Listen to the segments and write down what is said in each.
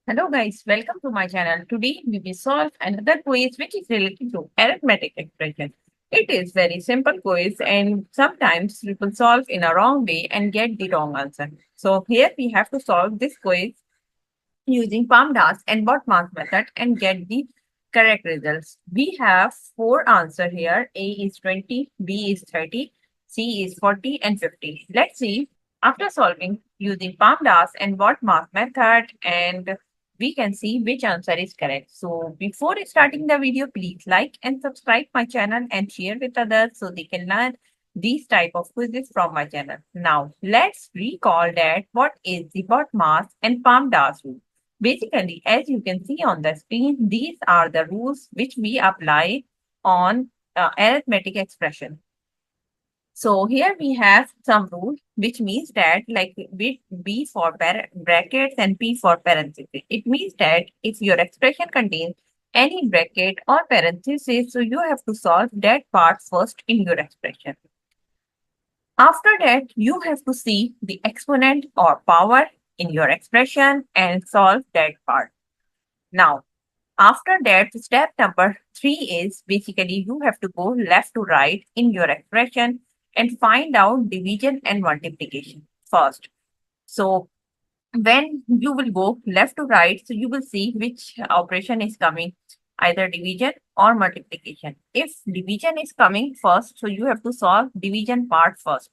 Hello guys, welcome to my channel. Today we will solve another quiz which is related to arithmetic expression. It is very simple quiz and sometimes people solve in a wrong way and get the wrong answer. So here we have to solve this quiz using PAMDAS and BOTMAS method and get the correct results. We have four answer here. A is 20, B is 30, C is 40 and 50. Let's see after solving using PAMDAS and BOTMAS method and we can see which answer is correct. So before starting the video, please like and subscribe my channel and share with others so they can learn these type of quizzes from my channel. Now let's recall that what is the BOTMAS and PAMDAS rule. Basically, as you can see on the screen, these are the rules which we apply on arithmetic expression. So here we have some rule, which means that like B for brackets and P for parentheses. It means that if your expression contains any bracket or parenthesis, so you have to solve that part first in your expression. After that, you have to see the exponent or power in your expression and solve that part. Now, after that, step number three is basically you have to go left to right in your expression and find out division and multiplication first. So when you will go left to right, so you will see which operation is coming, either division or multiplication. If division is coming first, so you have to solve division part first.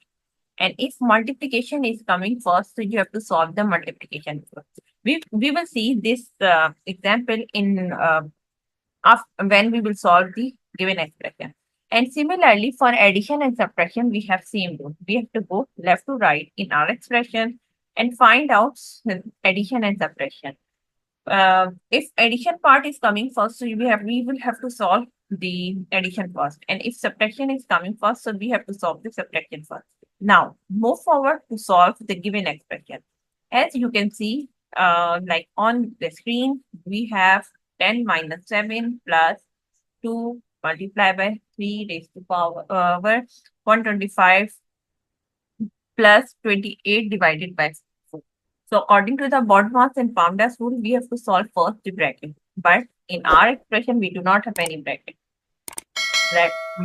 And if multiplication is coming first, so you have to solve the multiplication first. We will see this example in when we will solve the given expression. And similarly, for addition and subtraction, we have same rule. We have to go left to right in our expression and find out addition and subtraction. If addition part is coming first, so we will have to solve the addition first. And if subtraction is coming first, so we have to solve the subtraction first. Now, move forward to solve the given expression. As you can see, like on the screen, we have 10 minus 7 plus 2 multiplied by 3 raised to power 125 plus 28 divided by 4. So according to the BODMAS and PAMDAS rule, we have to solve first the bracket. But in our expression, we do not have any bracket.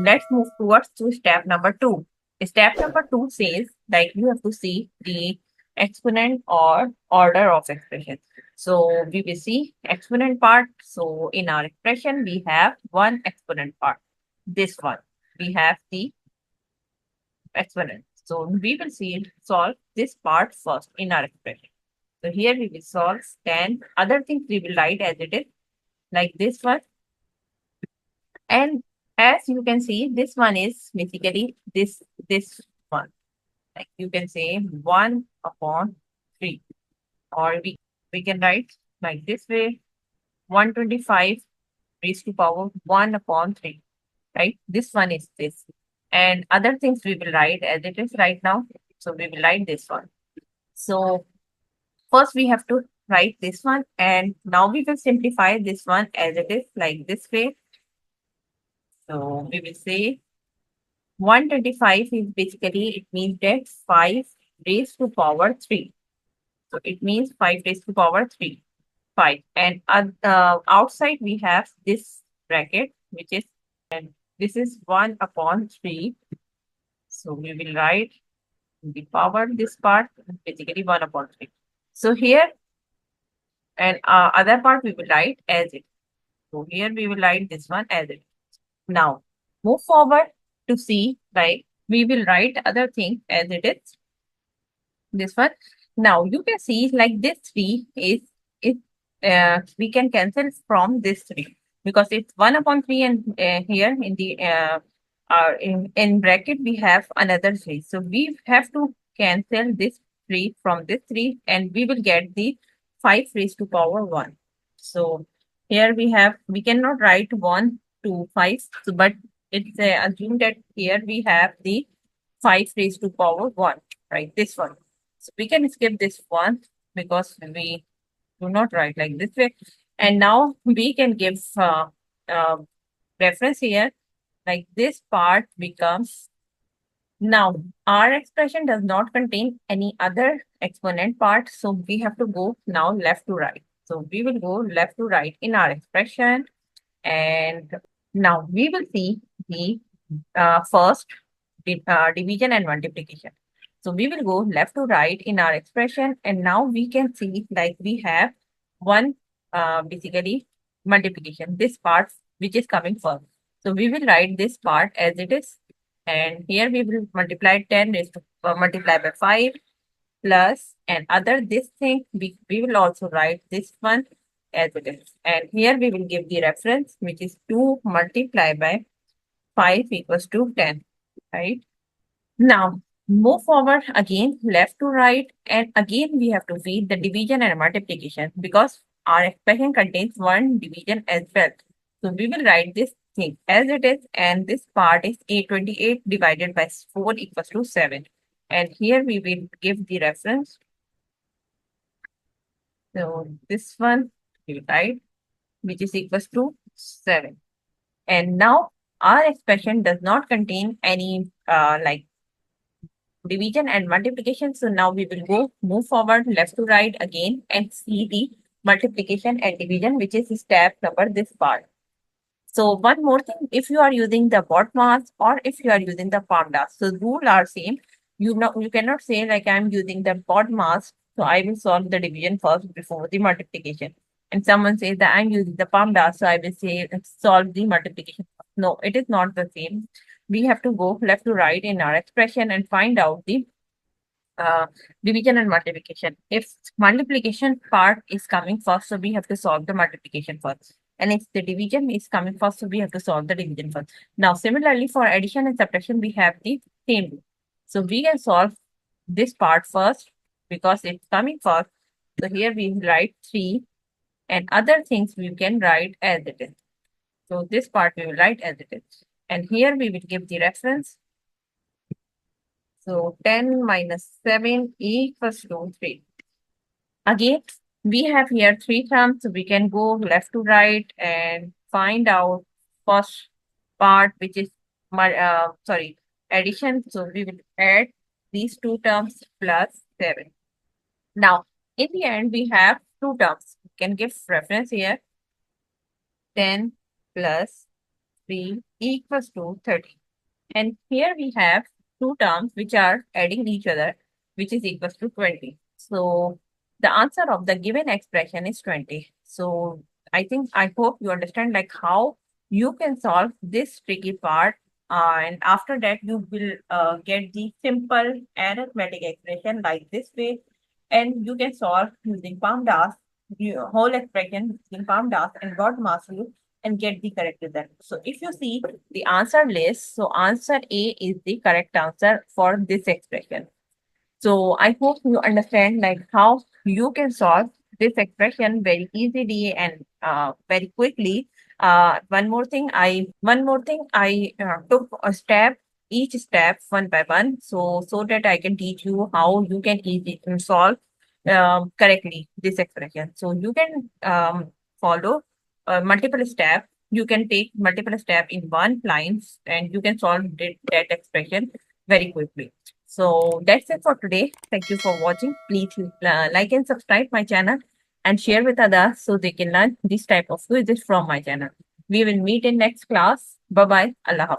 Let's move towards to step number two. Step number two says like you have to see the exponent or order of expression. So we will see exponent part. So in our expression, we have one exponent part. This one, we have the exponent. So we will see solve this part first in our expression. So here we will solve 10. Other things we will write as it is, like this one. And as you can see, this one is basically this one. Like you can say 1 upon 3. Or we can write like this way 125 raised to power 1 upon 3. Right? This one is this. And other things we will write as it is right now. So we will write this one. So first we have to write this one and now we will simplify this one as it is like this way. So we will say 125 is basically, it means that 5 raised to power 3. So it means 5 raised to power 3, 5. And outside we have this bracket, which is, and this is 1 upon 3. So we will write the power, this part, basically 1 upon 3. So here, and other part we will write as it. So here we will write this one as it. Now, move forward to see, like, we will write other thing as it is. This one. Now, you can see, like, this 3 is we can cancel from this 3 because it's 1 upon 3 and here in the in bracket we have another 3. So we have to cancel this 3 from this 3 and we will get the 5 raised to power 1. So here we cannot write 1 to 5, so, but it's assumed that here we have the 5 raised to power 1, right? This one. So we can skip this one because we do not write like this way. And now we can give uh, reference here, like this part becomes, now our expression does not contain any other exponent part. So we have to go now left to right. So we will go left to right in our expression. And now we will see the first division and multiplication. So we will go left to right in our expression. And now we can see like we have one basically multiplication, this part which is coming first. So we will write this part as it is. And here we will multiply 10 raised to multiply by 5 plus and other this thing we will also write this one as it is. And here we will give the reference which is 2 multiplied by 5 equals to 10, right? Now move forward again left to right and again we have to feed the division and multiplication because our expression contains one division as well. So we will write this thing as it is and this part is 828 divided by 4 equals to 7. And here we will give the reference. So this one we will write which is equals to 7. And now our expression does not contain any like division and multiplication. So now we will go move forward left to right again and see the multiplication and division, which is step number this part. So one more thing, if you are using the BODMAS or if you are using the PAMDAS, so rule are same. You cannot say like I'm using the BODMAS, so I will solve the division first before the multiplication. And someone says that I'm using the PAMDAS, so I will say solve the multiplication. No, it is not the same. We have to go left to right in our expression and find out the uh, division and multiplication. If multiplication part is coming first, so we have to solve the multiplication first. And if the division is coming first, so we have to solve the division first. Now, similarly, for addition and subtraction, we have the same rule. So we can solve this part first because it's coming first. So here we write 3 and other things we can write as it is. So this part we will write as it is. And here we will give the reference. So 10 minus 7 equals to 3. Again, we have here 3 terms. So we can go left to right and find out first part, which is addition. So we will add these 2 terms plus 7. Now, in the end, we have 2 terms. We can give reference here. 10 plus 3 equals to 30. And here we have 2 terms which are adding each other, which is equals to 20. So the answer of the given expression is 20. So I hope you understand like how you can solve this tricky part. And after that, you will get the simple arithmetic expression like this way. And you can solve using PAMDAS, the whole expression using PAMDAS and BODMAS rule and get the correct result. So if you see the answer list, so answer A is the correct answer for this expression. So I hope you understand like how you can solve this expression very easily and very quickly. One more thing, I took a step, each step one by one, so that I can teach you how you can easily solve correctly this expression. So you can follow multiple steps. You can take multiple steps in one line, and you can solve that expression very quickly. So that's it for today. Thank you for watching. Please like and subscribe my channel and share with others so they can learn this type of quizzes from my channel. We will meet in next class. Bye bye. Allah Hafiz.